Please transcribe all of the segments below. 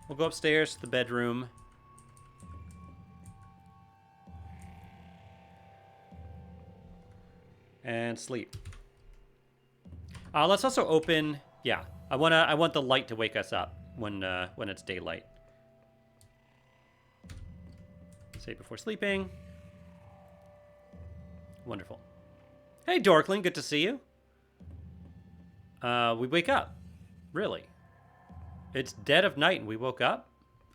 We'll go upstairs to the bedroom. And sleep. Let's also open... Yeah, I want the light to wake us up when it's daylight. Save before sleeping. Wonderful. Hey, Dorkling, good to see you. We wake up. Really? It's dead of night and we woke up?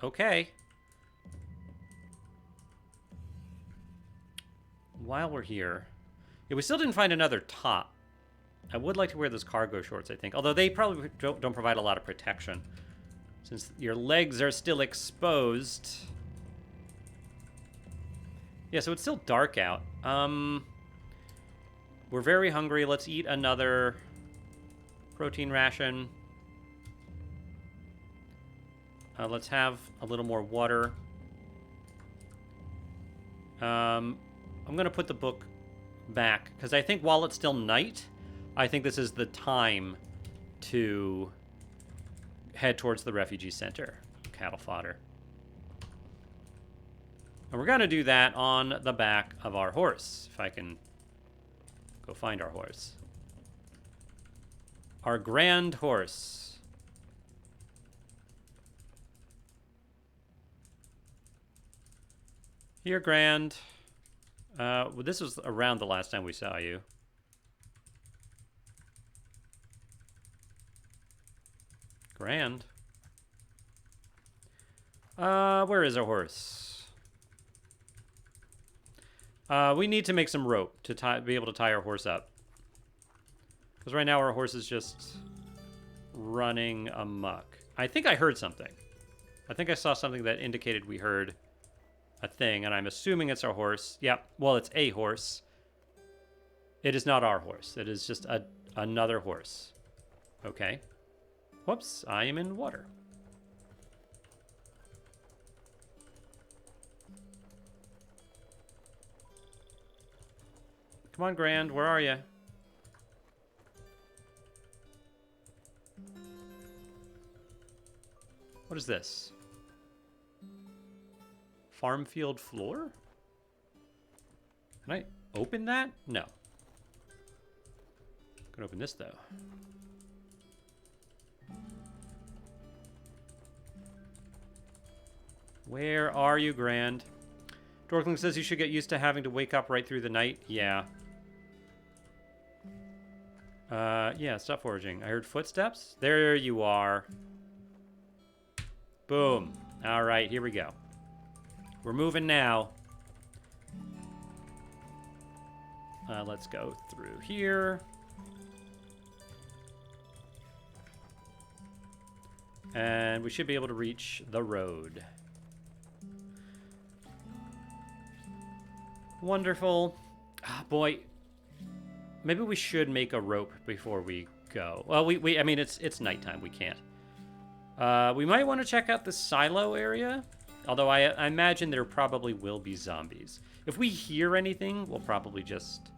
Okay. While we're here... Yeah, we still didn't find another top. I would like to wear those cargo shorts, I think. Although they probably don't provide a lot of protection. Since your legs are still exposed. Yeah, so it's still dark out. We're very hungry. Let's eat another protein ration. Let's have a little more water. I'm going to put the book back, because I think while it's still night, I think this is the time to head towards the Refugee Center. Cattle fodder. And we're going to do that on the back of our horse, if I can go find our horse. Our grand horse. Here, Grand. Well, this was around the last time we saw you. Grand. Where is our horse? We need to make some rope to be able to tie our horse up. Because right now our horse is just running amok. I think I heard something. I think I saw something that indicated we heard a thing, and I'm assuming it's our horse. Yep, well, it's a horse. It is not our horse. It is just another horse. Okay. Whoops, I am in water. Come on, Grand, where are you? What is this? Farm field floor? Can I open that? No. Can open this though. Where are you, Grand? Dorkling says you should get used to having to wake up right through the night. Yeah. Yeah, stop foraging. I heard footsteps. There you are. Boom. All right, here we go. We're moving now. Let's go through here. And we should be able to reach the road. Wonderful. Ah, boy. Maybe we should make a rope before we go. Well, I mean, it's nighttime. We can't. We might want to check out the silo area. Although I imagine there probably will be zombies. If we hear anything, we'll probably just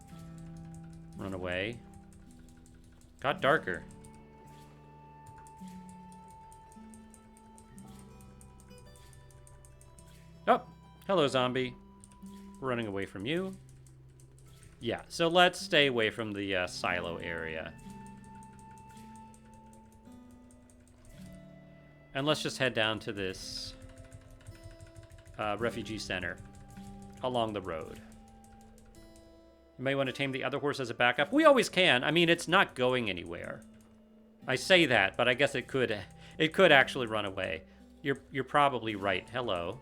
run away. Got darker. Oh, hello, zombie. We're running away from you. Yeah, so let's stay away from the silo area. And let's just head down to this Refugee Center along the road. You may want to tame the other horse as a backup. We always can. I mean, it's not going anywhere. I say that, but I guess it could actually run away. You're probably right. Hello.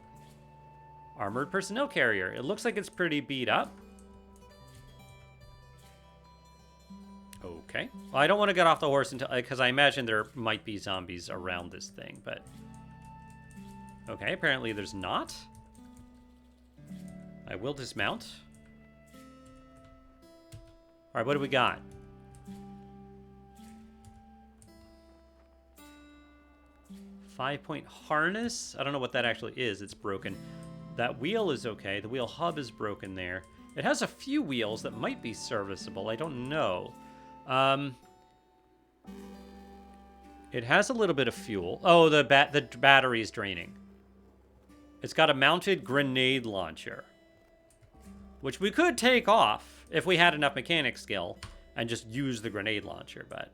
Armored personnel carrier. It looks like it's pretty beat up. Okay. Well, I don't want to get off the horse until, because I imagine there might be zombies around this thing, but okay, apparently there's not. I will dismount. All right, what do we got? Five-point harness? I don't know what that actually is. It's broken. That wheel is okay. The wheel hub is broken there. It has a few wheels that might be serviceable. I don't know. It has a little bit of fuel. Oh, the battery's draining. It's got a mounted grenade launcher, which we could take off if we had enough mechanic skill and just use the grenade launcher, but...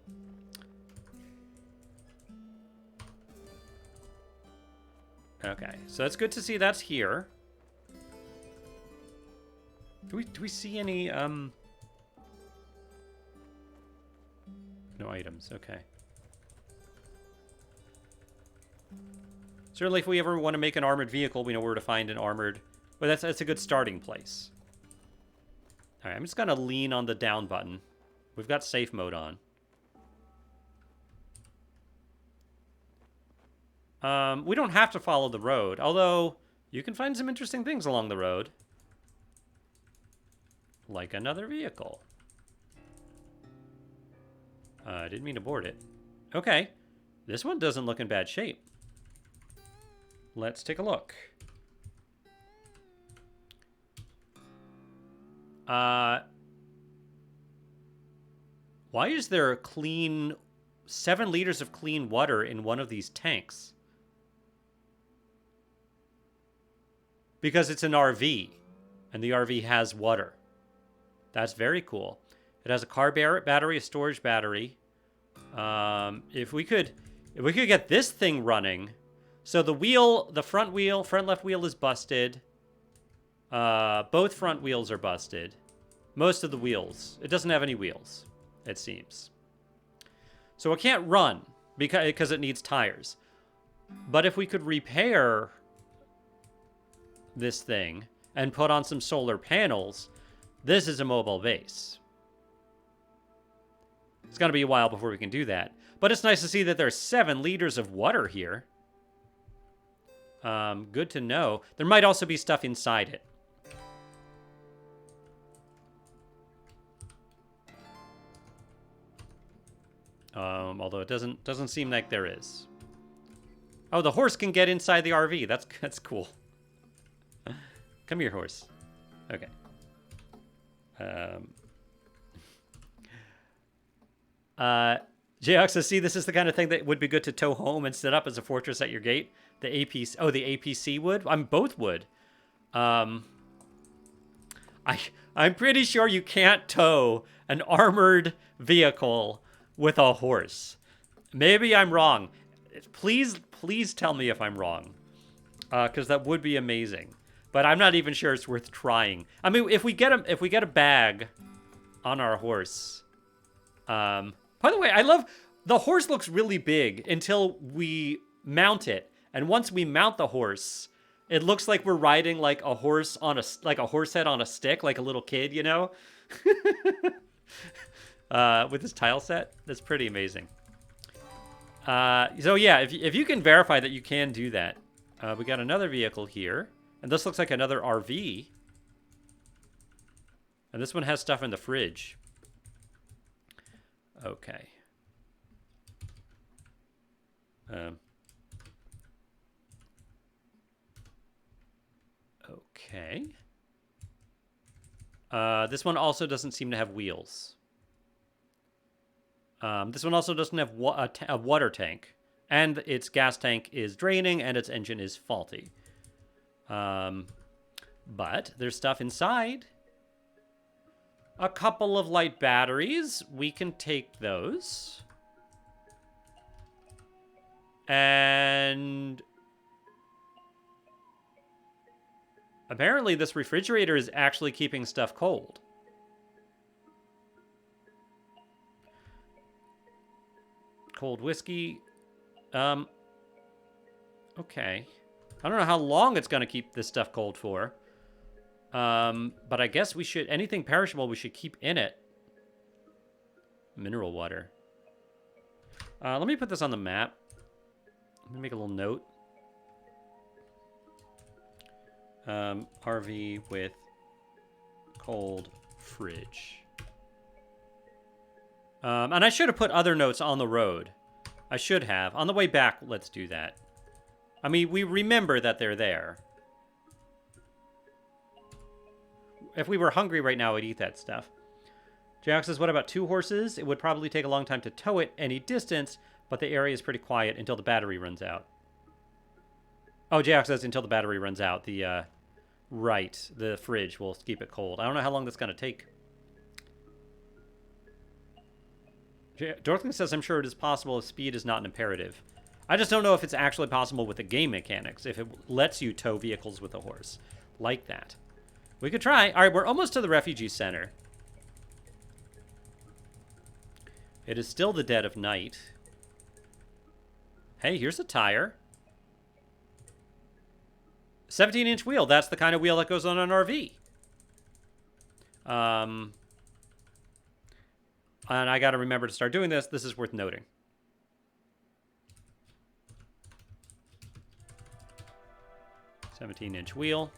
Okay, so that's good to see that's here. Do we see any, No items, okay. Certainly if we ever want to make an armored vehicle, we know where to find an armored... But that's a good starting place. Alright, I'm just gonna lean on the down button. We've got safe mode on. We don't have to follow the road, although you can find some interesting things along the road. Like another vehicle. I didn't mean to board it. Okay. This one doesn't look in bad shape. Let's take a look. Why is there 7 liters of clean water in one of these tanks? Because it's an RV, and the RV has water. That's very cool. It has a car battery, a storage battery. If we could get this thing running, so the front left wheel is busted. Both front wheels are busted. Most of the wheels. It doesn't have any wheels, it seems. So it can't run because it needs tires. But if we could repair this thing and put on some solar panels, this is a mobile base. It's going to be a while before we can do that. But it's nice to see that there's 7 liters of water here. Good to know. There might also be stuff inside it. Although it doesn't seem like there is. Oh, the horse can get inside the RV. That's cool. Come here, horse. Okay. JX says, see, this is the kind of thing that would be good to tow home and set up as a fortress at your gate. The APC would? Both would. I'm pretty sure you can't tow an armored vehicle with a horse. Maybe I'm wrong. Please tell me if I'm wrong. Because that would be amazing. But I'm not even sure it's worth trying. I mean, if we get a bag on our horse. By the way, I love the horse looks really big until we mount it. And once we mount the horse, it looks like we're riding like a horse on like a horse head on a stick, like a little kid, you know? With this tile set. That's pretty amazing. So yeah, if you can verify that you can do that. We got another vehicle here. And this looks like another RV. And this one has stuff in the fridge. Okay. Okay. This one also doesn't seem to have wheels. This one also doesn't have a water tank. And its gas tank is draining and its engine is faulty. But there's stuff inside. A couple of light batteries. We can take those. And apparently this refrigerator is actually keeping stuff cold. Cold whiskey. Okay. I don't know how long it's going to keep this stuff cold for. But I guess we should... Anything perishable we should keep in it. Mineral water. Let me put this on the map. Let me make a little note. RV with cold fridge. And I should have put other notes on the road. I should have. On the way back, let's do that. I mean, we remember that they're there. If we were hungry right now, I'd eat that stuff. Jack says, what about 2 horses? It would probably take a long time to tow it any distance, but the area is pretty quiet until the battery runs out. Oh, Jack says until the battery runs out. Right, the fridge will keep it cold. I don't know how long that's going to take. Dorkling says, I'm sure it is possible if speed is not an imperative. I just don't know if it's actually possible with the game mechanics, if it lets you tow vehicles with a horse. Like that. We could try. All right, we're almost to the Refugee Center. It is still the dead of night. Hey, here's a tire. 17-inch wheel. That's the kind of wheel that goes on an RV. And I got to remember to start doing this. This is worth noting. $17-inch wheel.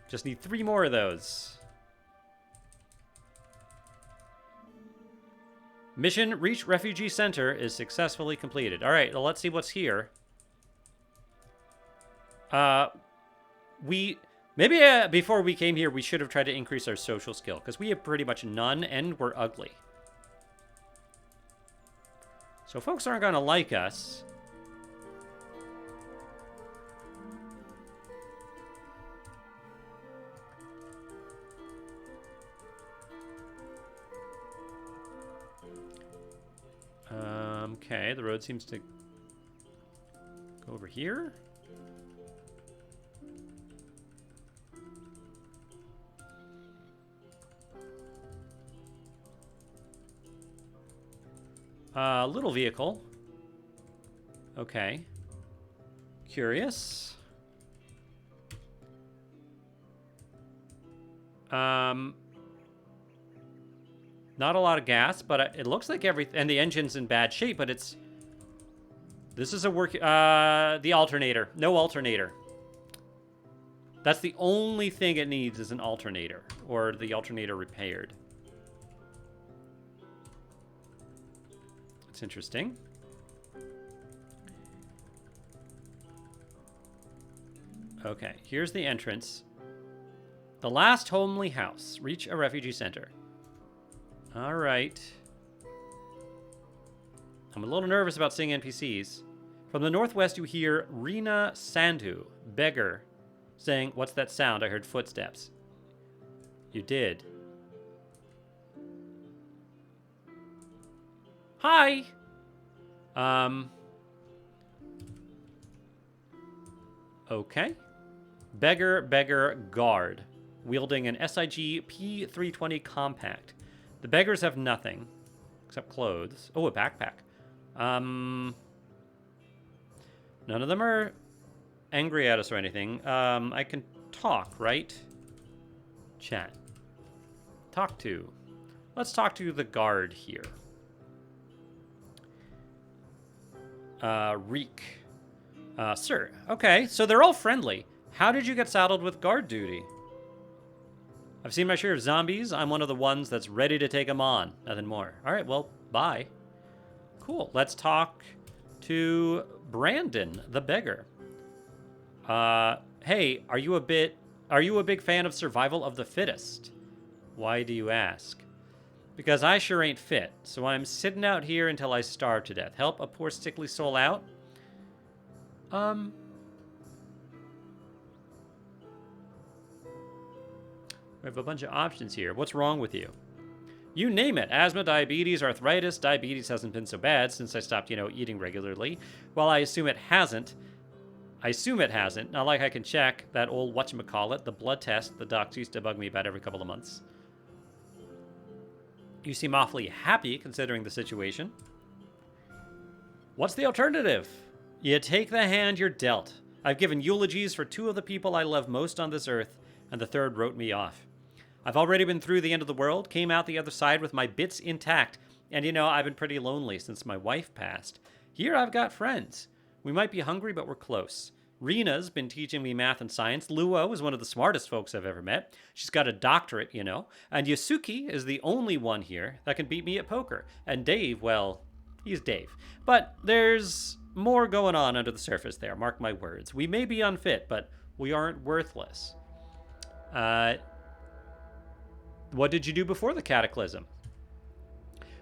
Just need 3 more of those. Mission Reach Refugee Center is successfully completed. All right, well, let's see what's here. Maybe before we came here, we should have tried to increase our social skill, because we have pretty much none, and we're ugly. So folks aren't going to like us. Okay, the road seems to go over here. Little vehicle. Okay. Curious. Not a lot of gas, but it looks like and the engine's in bad shape, but this is the alternator. No alternator. That's the only thing it needs is an alternator, or the alternator repaired. That's interesting. Okay, here's the entrance. The last homely house. Reach a refugee center. All right. I'm a little nervous about seeing NPCs. From the northwest, you hear Rena Sandhu, beggar, saying, "What's that sound? I heard footsteps." You did. Hi! Okay. Beggar guard, wielding an SIG P320 compact. The beggars have nothing except clothes. Oh, a backpack. None of them are angry at us or anything. I can talk, right? Chat. Talk to. Let's talk to the guard here. Reek. Sir. Okay, so they're all friendly. How did you get saddled with guard duty? I've seen my share of zombies. I'm one of the ones that's ready to take them on. Nothing more. All right, well, bye. Cool. Let's talk to Brandon, the beggar. Hey, are you a big fan of survival of the fittest? Why do you ask? Because I sure ain't fit, so I'm sitting out here until I starve to death. Help a poor sickly soul out? We have a bunch of options here. What's wrong with you? You name it. Asthma, diabetes, arthritis. Diabetes hasn't been so bad since I stopped, eating regularly. Well, I assume it hasn't. Not like I can check that old whatchamacallit, the blood test the docs used to bug me about every couple of months. You seem awfully happy considering the situation. What's the alternative? You take the hand you're dealt. I've given eulogies for 2 of the people I love most on this earth, and the 3rd wrote me off. I've already been through the end of the world, came out the other side with my bits intact, and I've been pretty lonely since my wife passed. Here I've got friends. We might be hungry, but we're close. Rena's been teaching me math and science. Luo is one of the smartest folks I've ever met. She's got a doctorate, And Yasuki is the only one here that can beat me at poker. And Dave, well, he's Dave. But there's more going on under the surface there, mark my words. We may be unfit, but we aren't worthless. What did you do before the Cataclysm?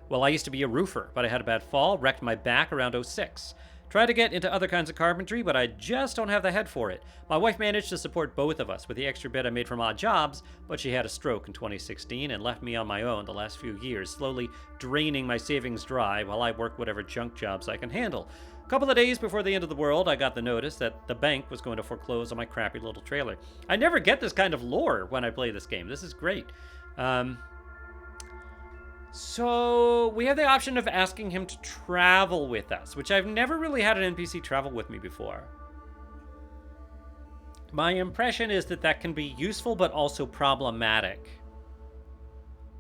Well, I used to be a roofer, but I had a bad fall, wrecked my back around '06. Tried to get into other kinds of carpentry, but I just don't have the head for it. My wife managed to support both of us with the extra bit I made from odd jobs, but she had a stroke in 2016 and left me on my own the last few years, slowly draining my savings dry while I work whatever junk jobs I can handle. A couple of days before the end of the world, I got the notice that the bank was going to foreclose on my crappy little trailer. I never get this kind of lore when I play this game. This is great. So we have the option of asking him to travel with us, which I've never really had an NPC travel with me before. My impression is that that can be useful, but also problematic.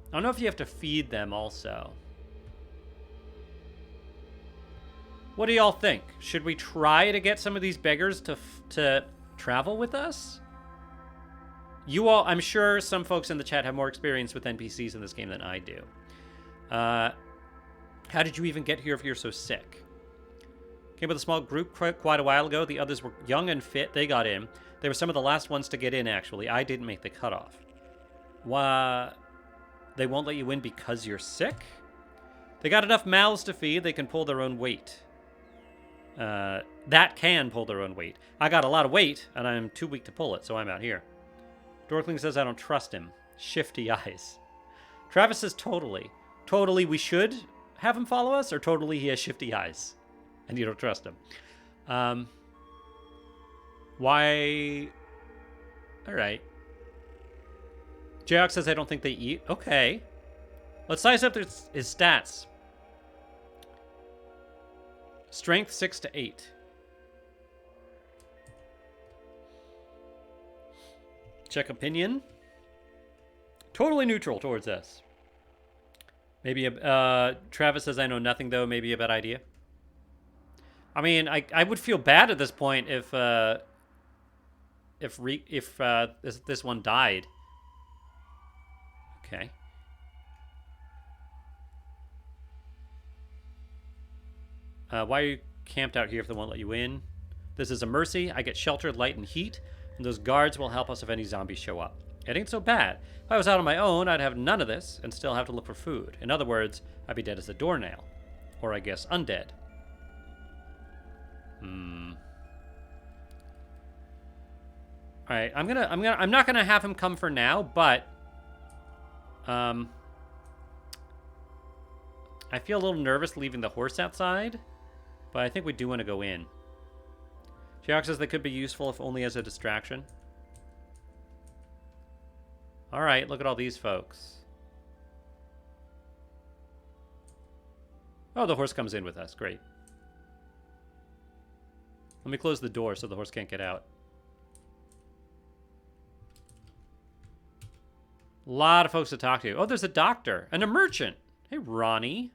I don't know if you have to feed them also. What do y'all think? Should we try to get some of these beggars to travel with us? You all, I'm sure some folks in the chat have more experience with NPCs in this game than I do. How did you even get here if you're so sick? Came with a small group quite a while ago. The others were young and fit. They got in. They were some of the last ones to get in, actually. I didn't make the cutoff. Why? They won't let you in because you're sick? They got enough mouths to feed. They can pull their own weight. That can pull their own weight. I got a lot of weight, and I'm too weak to pull it, so I'm out here. Dorkling says I don't trust him. Shifty eyes. Travis says totally. Totally we should have him follow us, or totally he has shifty eyes and you don't trust him. Why? All right. Jayok says I don't think they eat. Okay. Let's size up his stats. Strength 6 to 8. Check opinion. Totally neutral towards us. Maybe Travis says I know nothing though. Maybe a bad idea. I mean, I would feel bad at this point if this one died. Okay. Why are you camped out here if they won't let you in? This is a mercy. I get shelter, light, and heat, and those guards will help us if any zombies show up. It ain't so bad. If I was out on my own, I'd have none of this and still have to look for food. In other words, I'd be dead as a doornail. Or I guess undead. Alright, I'm not gonna have him come for now, but I feel a little nervous leaving the horse outside, but I think we do want to go in. Jayok says they could be useful if only as a distraction. All right, look at all these folks. Oh, the horse comes in with us. Great. Let me close the door so the horse can't get out. A lot of folks to talk to. Oh, there's a doctor and a merchant. Hey, Ronnie.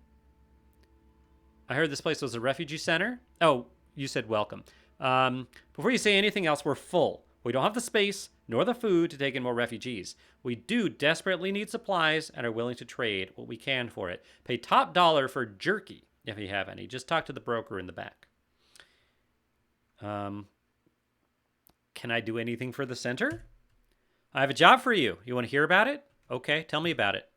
I heard this place was a refugee center. Oh, you said welcome. Before you say anything else, we're full. We don't have the space nor the food to take in more refugees. We do desperately need supplies and are willing to trade what we can for it. Pay top dollar for jerky, if you have any. Just talk to the broker in the back. Can I do anything for the center? I have a job for you. You want to hear about it? Okay, tell me about it.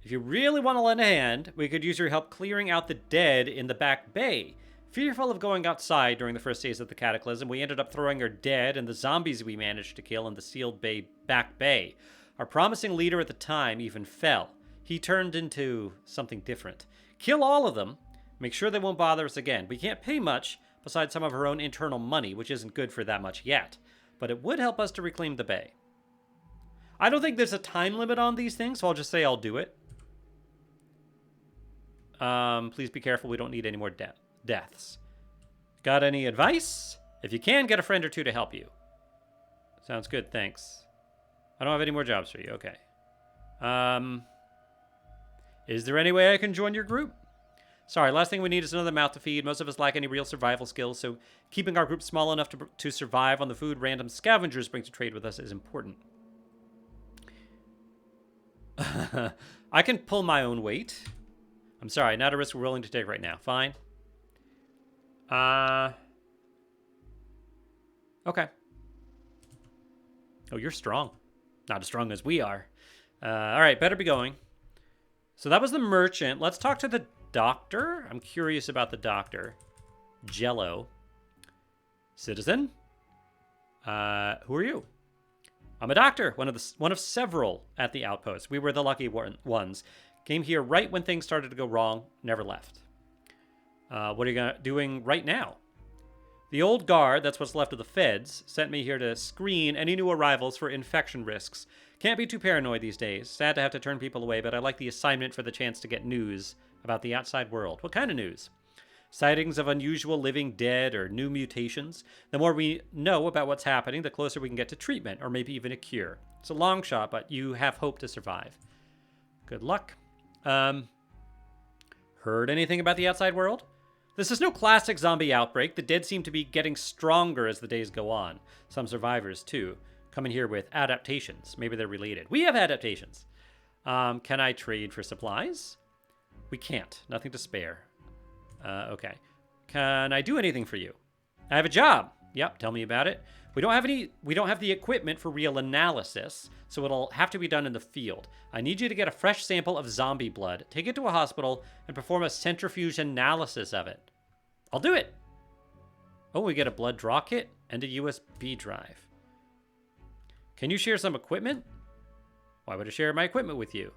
If you really want to lend a hand, we could use your help clearing out the dead in the back bay. Fearful of going outside during the first days of the Cataclysm, we ended up throwing our dead and the zombies we managed to kill in the sealed back bay. Our promising leader at the time even fell. He turned into something different. Kill all of them. Make sure they won't bother us again. We can't pay much, besides some of our own internal money, which isn't good for that much yet. But it would help us to reclaim the bay. I don't think there's a time limit on these things, so I'll just say I'll do it. Please be careful. We don't need any more deaths. Got any advice? If you can, get a friend or two to help you. Sounds good, thanks. I don't have any more jobs for you, okay. Is there any way I can join your group? Sorry, last thing we need is another mouth to feed. Most of us lack any real survival skills, so keeping our group small enough to survive on the food random scavengers bring to trade with us is important. I can pull my own weight. I'm sorry, not a risk we're willing to take right now. Fine. Okay. Oh, you're strong. Not as strong as we are. All right, better be going. So that was the merchant. Let's talk to the doctor. I'm curious about the doctor. Jello. Citizen. Who are you? I'm a doctor, one of several at the outpost. We were the lucky ones. Came here right when things started to go wrong. Never left. What are you doing right now? The old guard, that's what's left of the feds, sent me here to screen any new arrivals for infection risks. Can't be too paranoid these days. Sad to have to turn people away, but I like the assignment for the chance to get news about the outside world. What kind of news? Sightings of unusual living dead or new mutations. The more we know about what's happening, the closer we can get to treatment or maybe even a cure. It's a long shot, but you have hope to survive. Good luck. Heard anything about the outside world? This is no classic zombie outbreak. The dead seem to be getting stronger as the days go on. Some survivors, too, come in here with adaptations. Maybe they're related. We have adaptations. Can I trade for supplies? We can't. Nothing to spare. Okay. Can I do anything for you? I have a job. Yep, tell me about it. We don't have the equipment for real analysis, so it'll have to be done in the field. I need you to get a fresh sample of zombie blood, take it to a hospital, and perform a centrifuge analysis of it. I'll do it. Oh, we get a blood draw kit and a USB drive. Can you share some equipment? Why would I share my equipment with you?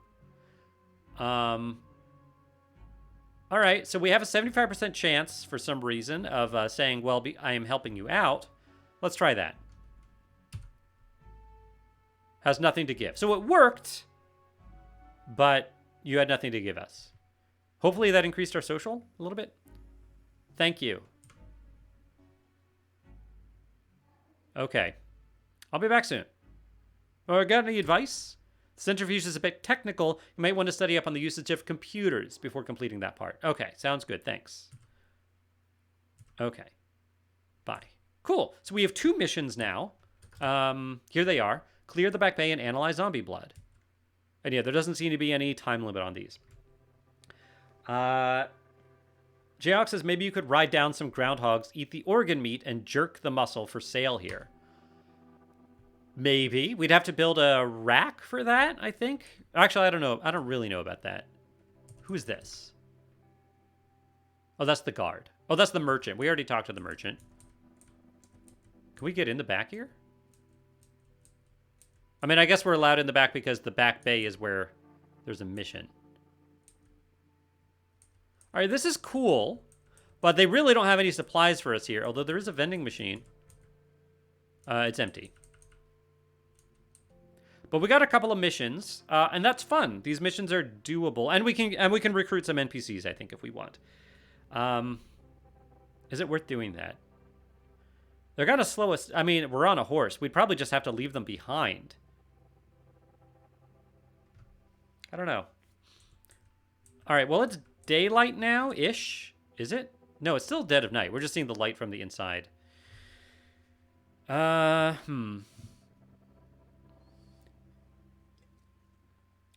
All right, so we have a 75% chance for some reason of saying, well, I am helping you out. Let's try that. Has nothing to give. So it worked, but you had nothing to give us. Hopefully that increased our social a little bit. Thank you. Okay. I'll be back soon. Got any advice? Centrifuge is a bit technical. You might want to study up on the usage of computers before completing that part. Okay, sounds good. Thanks. Okay. Bye. Cool. So we have 2 missions now. Here they are. Clear the back bay and analyze zombie blood. And yeah, there doesn't seem to be any time limit on these. Jayok says maybe you could ride down some groundhogs, eat the organ meat, and jerk the muscle for sale here. Maybe. We'd have to build a rack for that, I think. Actually, I don't know. I don't really know about that. Who's this? Oh, that's the guard. Oh, that's the merchant. We already talked to the merchant. Can we get in the back here? I mean, I guess we're allowed in the back because the back bay is where there's a mission. All right, this is cool, but they really don't have any supplies for us here, although there is a vending machine. It's empty. But we got a couple of missions, and that's fun. These missions are doable, and we can recruit some NPCs, I think, if we want. Is it worth doing that? They're gonna slow us. I mean, we're on a horse. We'd probably just have to leave them behind. I don't know. All right, well, it's daylight now-ish. Is it? No, it's still dead of night. We're just seeing the light from the inside.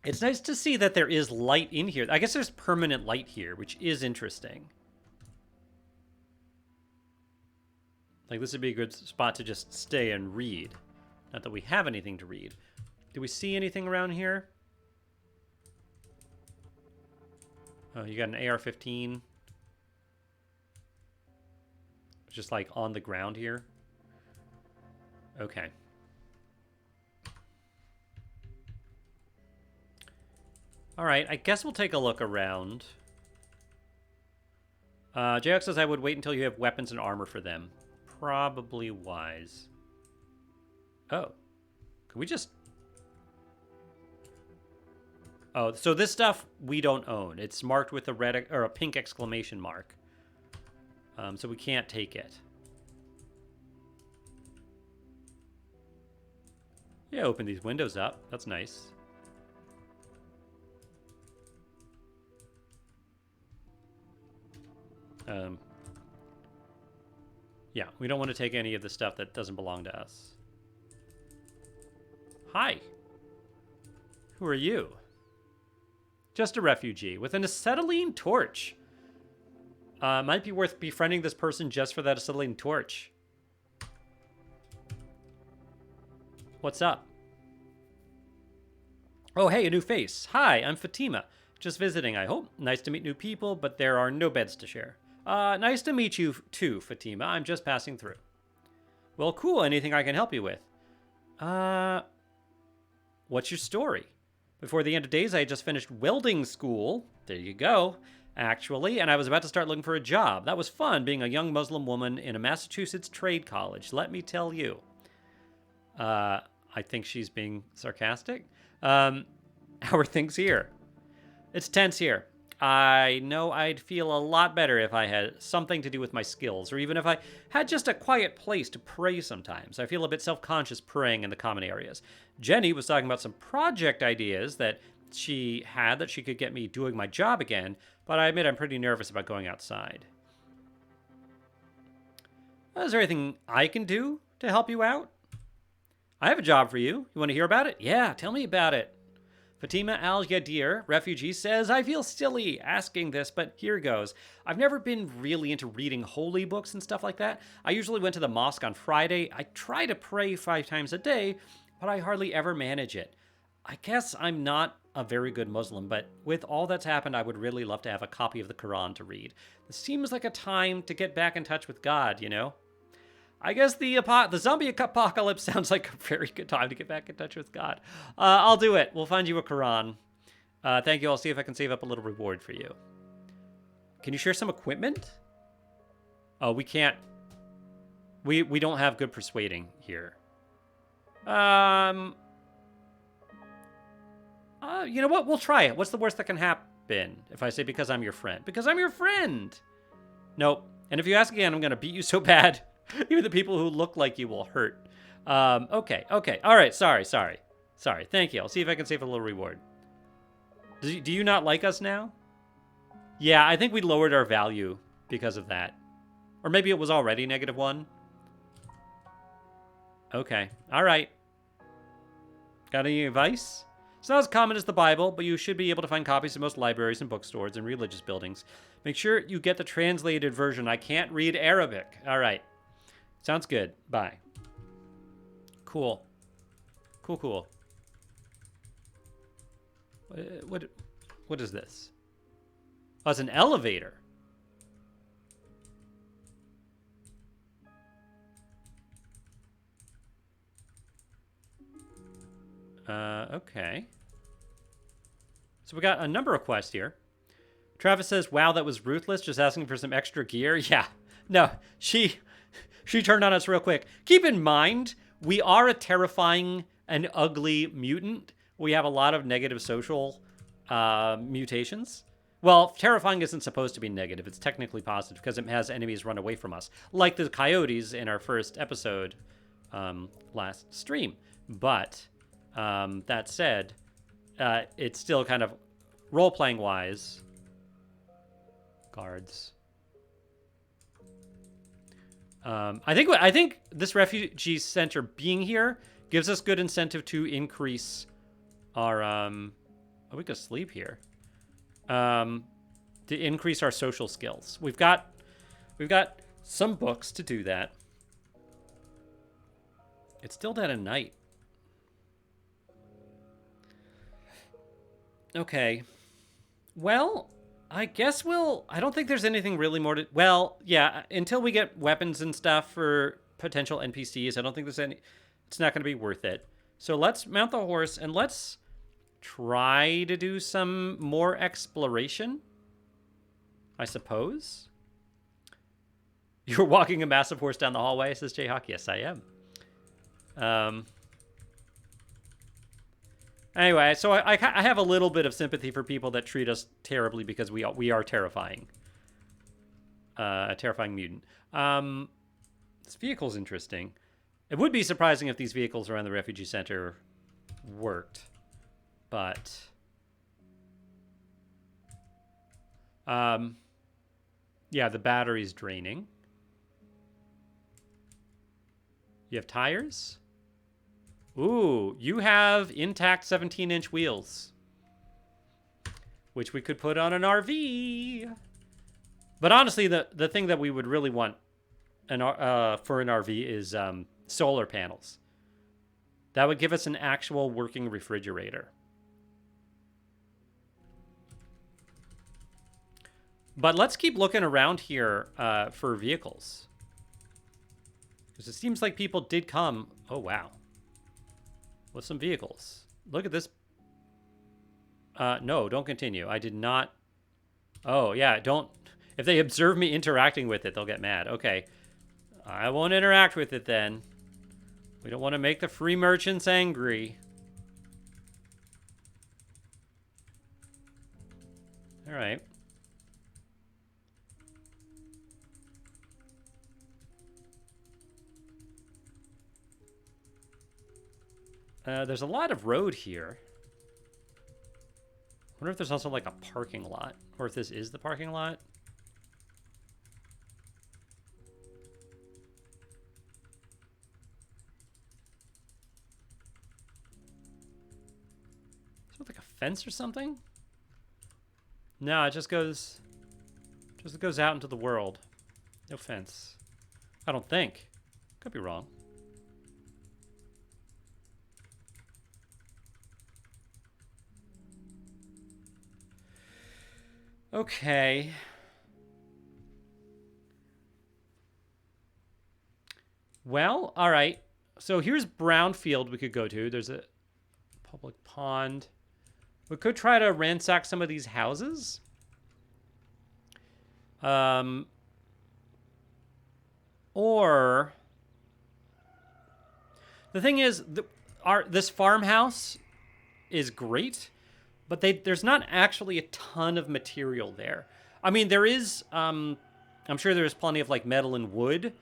It's nice to see that there is light in here. I guess there's permanent light here, which is interesting. Like, this would be a good spot to just stay and read. Not that we have anything to read. Do we see anything around here? Oh, you got an AR-15. Just, like, on the ground here. Okay. All right, I guess we'll take a look around. JX says I would wait until you have weapons and armor for them. Probably wise. Oh. Can we just... Oh, so this stuff we don't own. It's marked with a red or a pink exclamation mark. So we can't take it. Yeah, open these windows up. That's nice. Yeah, we don't want to take any of the stuff that doesn't belong to us. Hi. Who are you? Just a refugee with an acetylene torch. Might be worth befriending this person just for that acetylene torch. What's up? Oh, hey, a new face. Hi, I'm Fatima. Just visiting, I hope. Nice to meet new people, but there are no beds to share. Nice to meet you too, Fatima. I'm just passing through. Well, cool. Anything I can help you with? What's your story? Before the end of days, I had just finished welding school. There you go. Actually, and I was about to start looking for a job. That was fun, being a young Muslim woman in a Massachusetts trade college, let me tell you. I think she's being sarcastic. How are things here? It's tense here. I know I'd feel a lot better if I had something to do with my skills, or even if I had just a quiet place to pray sometimes. I feel a bit self-conscious praying in the common areas. Jenny was talking about some project ideas that she had that she could get me doing my job again, but I admit I'm pretty nervous about going outside. Is there anything I can do to help you out? I have a job for you. You want to hear about it? Yeah, tell me about it. Fatima Al-Yadir, refugee, says, I feel silly asking this, but here goes. I've never been really into reading holy books and stuff like that. I usually went to the mosque on Friday. I try to pray 5 times a day, but I hardly ever manage it. I guess I'm not a very good Muslim, but with all that's happened, I would really love to have a copy of the Quran to read. This seems like a time to get back in touch with God, you know? I guess the zombie apocalypse sounds like a very good time to get back in touch with God. I'll do it. We'll find you a Quran. Thank you. I'll see if I can save up a little reward for you. Can you share some equipment? Oh, we can't. We don't have good persuading here. You know what? We'll try it. What's the worst that can happen if I say because I'm your friend? Because I'm your friend. Nope. And if you ask again, I'm going to beat you so bad. Even the people who look like you will hurt. Okay. All right. Sorry. Thank you. I'll see if I can save a little reward. Do you not like us now? Yeah, I think we lowered our value because of that. Or maybe it was already -1. Okay. All right. Got any advice? It's not as common as the Bible, but you should be able to find copies in most libraries and bookstores and religious buildings. Make sure you get the translated version. I can't read Arabic. All right. Sounds good. Bye. Cool. Cool. What is this? Oh, it's an elevator. Okay. So we got a number of quests here. Travis says, wow, that was ruthless, just asking for some extra gear. Yeah. No, she turned on us real quick. Keep in mind, we are a terrifying and ugly mutant. We have a lot of negative social mutations. Well, terrifying isn't supposed to be negative. It's technically positive because it has enemies run away from us, like the coyotes in our first episode last stream. But that said, it's still kind of role-playing wise. Guards. I think this refugee center being here gives us good incentive to increase our oh, we could sleep here. To increase our social skills. We've got some books to do that. It's still dead at night. Okay. Well, I guess I don't think there's anything really more to... Well, yeah, until we get weapons and stuff for potential NPCs, I don't think there's any... It's not going to be worth it. So let's mount the horse and let's try to do some more exploration, I suppose. You're walking a massive horse down the hallway, says Jayhawk. Yes, I am. Anyway, so I have a little bit of sympathy for people that treat us terribly because we are terrifying. A terrifying mutant. This vehicle's interesting. It would be surprising if these vehicles around the refugee center worked. But... yeah, the battery's draining. You have tires? Ooh, you have intact 17-inch wheels, which we could put on an RV. But honestly, the thing that we would really want for an RV is solar panels. That would give us an actual working refrigerator. But let's keep looking around here for vehicles. Because it seems like people did come. Oh, wow. With some vehicles. Look at this. No, don't continue. I did not. Oh, yeah, don't. If they observe me interacting with it, they'll get mad. Okay. I won't interact with it then. We don't want to make the free merchants angry. All right. There's a lot of road here. I wonder if there's also like a parking lot, or if this is the parking lot. Is it like a fence or something? No, it just goes out into the world. No fence. I don't think. Could be wrong. Okay. Well, all right. So here's Brownfield we could go to. There's a public pond. We could try to ransack some of these houses. Or the thing is, this farmhouse is great, but there's not actually a ton of material there. I mean, there is, I'm sure there's plenty of like metal and wood,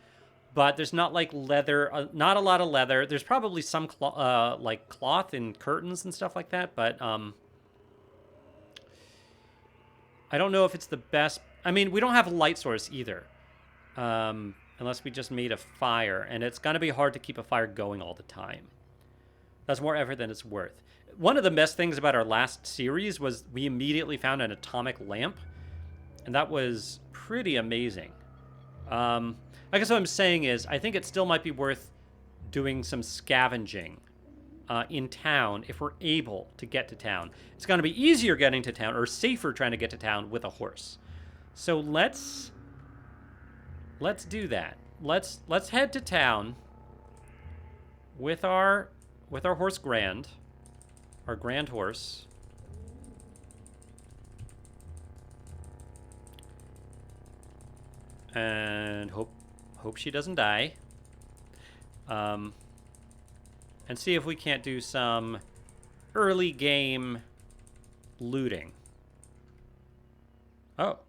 but there's not like leather, not a lot of leather. There's probably some like cloth and curtains and stuff like that, but I don't know if it's the best. I mean, we don't have a light source either, unless we just made a fire, and it's going to be hard to keep a fire going all the time. That's more effort than it's worth. One of the best things about our last series was we immediately found an atomic lamp, and that was pretty amazing. I guess what I'm saying is I think it still might be worth doing some scavenging in town if we're able to get to town. It's going to be easier getting to town, or safer trying to get to town with a horse. So let's do that. Let's head to town with our horse Grand. Our grand horse. And hope she doesn't die. And see if we can't do some early game looting. Oh.